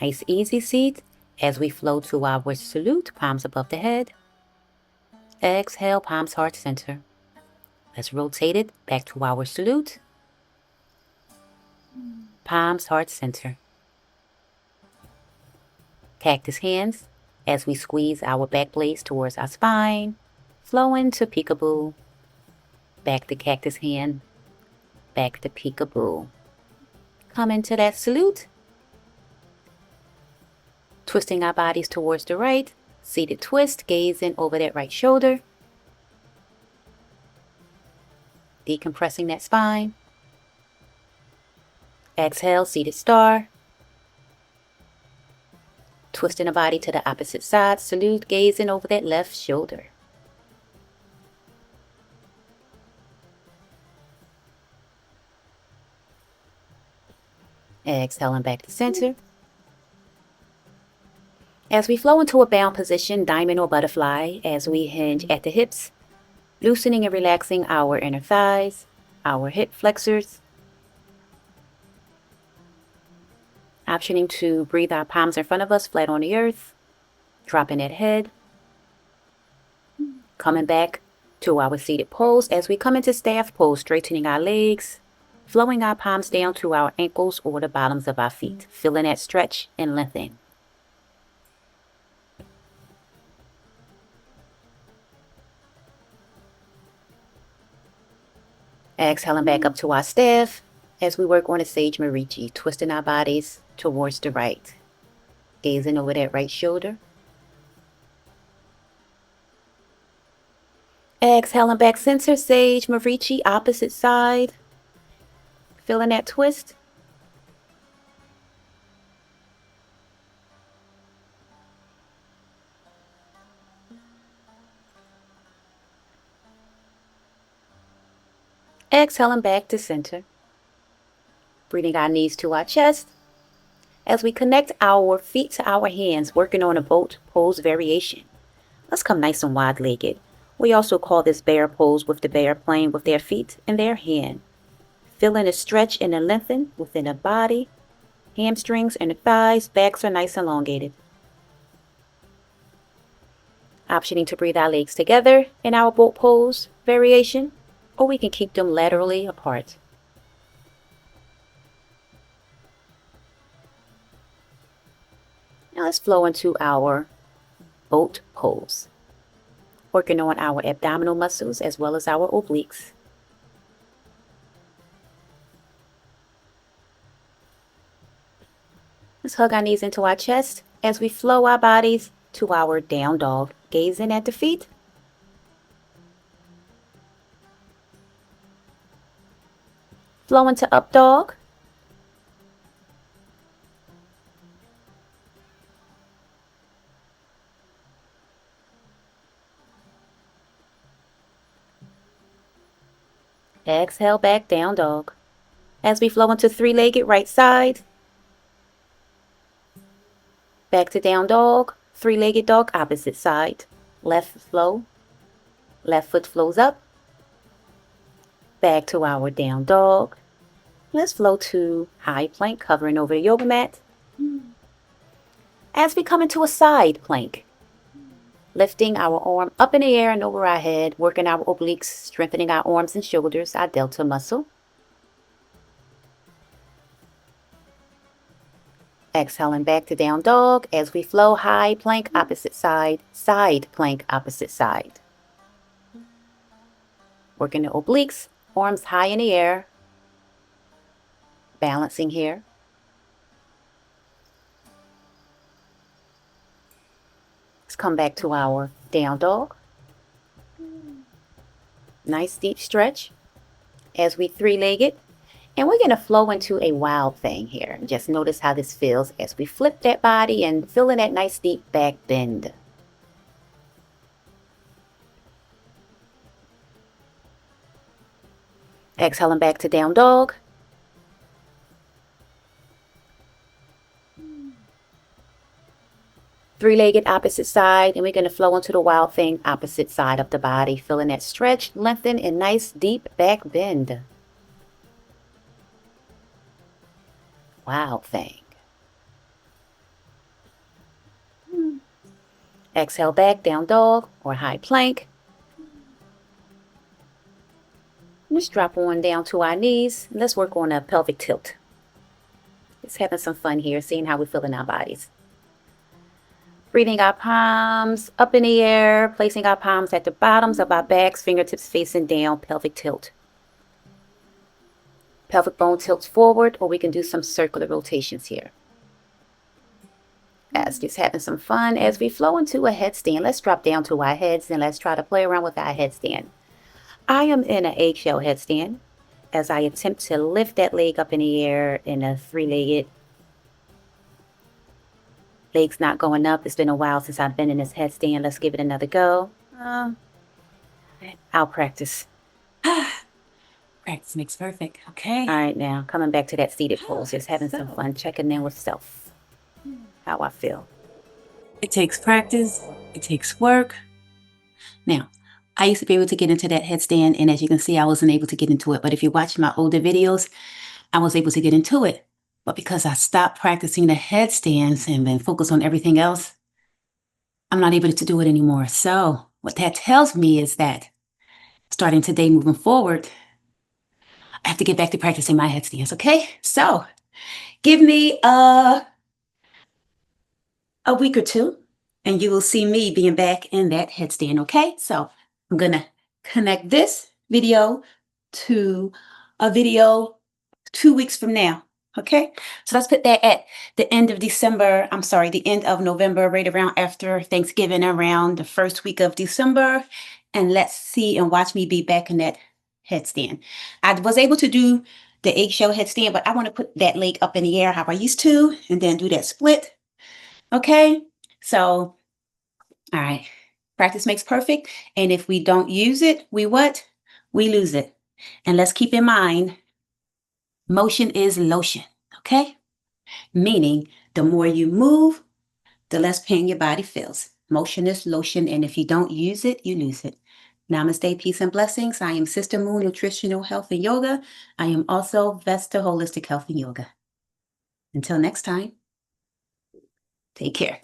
Nice easy seat as we flow to our salute, palms above the head. Exhale, palms heart center. Let's rotate it back to our salute. Palms heart center. Cactus hands as we squeeze our back blades towards our spine. Flow into peekaboo. Back to cactus hand. Back to peekaboo. Come into that salute. Twisting our bodies towards the right. Seated twist, gazing over that right shoulder. Decompressing that spine. Exhale, seated star. Twisting the body to the opposite side. Salute, gazing over that left shoulder. Exhaling back to center. As we flow into a bound position, diamond or butterfly, as we hinge at the hips, loosening and relaxing our inner thighs, our hip flexors. Optioning to breathe our palms in front of us, flat on the earth, dropping that head. Coming back to our seated pose as we come into staff pose, straightening our legs, flowing our palms down to our ankles or the bottoms of our feet, feeling that stretch and lengthen. Exhaling back up to our staff as we work on a Sage Marichi, twisting our bodies towards the right, gazing over that right shoulder. Exhaling back center, Sage Marichi, opposite side. Feeling that twist. Exhaling back to center. Bringing our knees to our chest as we connect our feet to our hands, working on a boat pose variation. Let's come nice and wide-legged. We also call this bear pose, with the bear playing with their feet in their hand. Feeling a stretch and a lengthen within the body, hamstrings and the thighs, backs are nice and elongated. Optioning to breathe our legs together in our boat pose variation, or we can keep them laterally apart. Now let's flow into our boat pose, working on our abdominal muscles as well as our obliques. Let's hug our knees into our chest as we flow our bodies to our down dog, gazing at the feet. Flow into up dog. Exhale back, down dog. As we flow into three-legged right side. Back to down dog, three-legged dog, opposite side. Left flow. Left foot flows up. Back to our down dog. Let's flow to high plank, covering over the yoga mat. As we come into a side plank, lifting our arm up in the air and over our head, working our obliques, strengthening our arms and shoulders, our delta muscle. Exhaling back to down dog as we flow high plank, opposite side, side plank, opposite side. Working the obliques, arms high in the air, balancing here. Let's come back to our down dog. Nice deep stretch as we three-legged. And we're going to flow into a wild thing here. Just notice how this feels as we flip that body and feeling that nice deep back bend. Exhaling back to down dog. Three-legged opposite side, and we're going to flow into the wild thing opposite side of the body, feeling that stretch, lengthen, and nice deep back bend. Wild thing. Exhale back, down dog or high plank. Just drop on down to our knees. Let's work on a pelvic tilt. Just having some fun here, seeing how we feel in our bodies. Breathing our palms up in the air, placing our palms at the bottoms of our backs, fingertips facing down, pelvic tilt. Pelvic bone tilts forward, or we can do some circular rotations here. As just having some fun as we flow into a headstand. Let's drop down to our heads and let's try to play around with our headstand. I am in an eggshell headstand as I attempt to lift that leg up in the air in a three-legged. Legs not going up. It's been a while since I've been in this headstand. Let's give it another go. I'll practice. Practice makes perfect. Okay. All right, now coming back to that seated pose, just having some fun, checking in with self. How I feel. It takes practice. It takes work. Now, I used to be able to get into that headstand, and as you can see, I wasn't able to get into it. But if you watch my older videos, I was able to get into it. But because I stopped practicing the headstands and been focused on everything else, I'm not able to do it anymore. So what that tells me is that starting today, moving forward, I have to get back to practicing my headstands, okay? So give me a week or two, and you will see me being back in that headstand, okay? So I'm gonna connect this video to a video 2 weeks from now, okay? So let's put that at the end of December, the end of November, right around after Thanksgiving, around the first week of December, and let's see and watch me be back in that headstand. I was able to do the eggshell headstand, but I want to put that leg up in the air how I used to, and then do that split. Okay, so, all right, practice makes perfect. And if we don't use it, we what? We lose it. And let's keep in mind, motion is lotion, okay? Meaning the more you move, the less pain your body feels. Motion is lotion, and if you don't use it, you lose it. Namaste, peace and blessings. I am Sister Moon Nutritional Health and Yoga. I am also Vesta Holistic Health and Yoga. Until next time, take care.